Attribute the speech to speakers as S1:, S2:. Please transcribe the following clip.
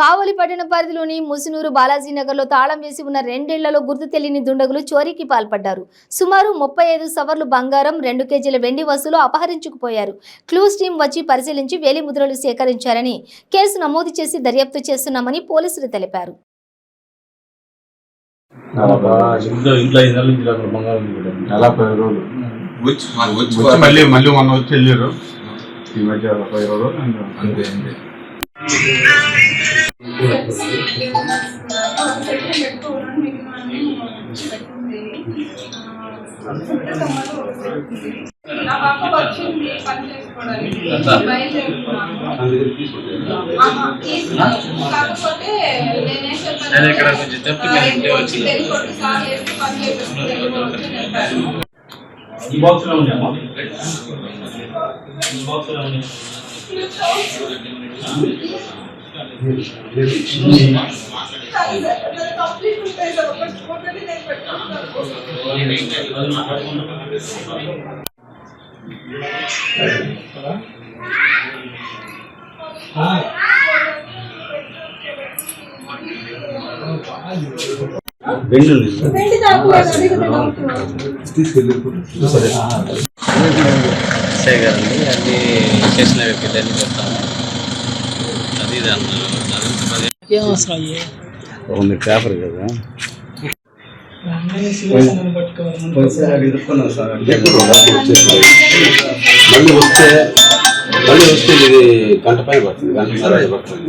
S1: కావలి పట్టణ పరిధిలోని ముసునూరు బాలాజీనగర్లో తాళం వేసి ఉన్న రెండేళ్లలో గుర్తు తెలియని దుండగులు చోరీకి పాల్పడ్డారు. సుమారు 35 సవర్లు బంగారం, 2 కేజీల వెండి వస్తువులు అపహరించుకుపోయారు. క్లూస్ టీం వచ్చి పరిశీలించి వేలిముద్రలు సేకరించారని, కేసు నమోదు చేసి దర్యాప్తు చేస్తున్నామని పోలీసులు తెలిపారు.
S2: అన్ని చేసిన వ్యక్తులన్నీ చెప్తాను. అది ఉంది పేపర్ కదా. మళ్ళీ వస్తే ఇది గంట పైన పడుతుంది, గంట పడుతుంది.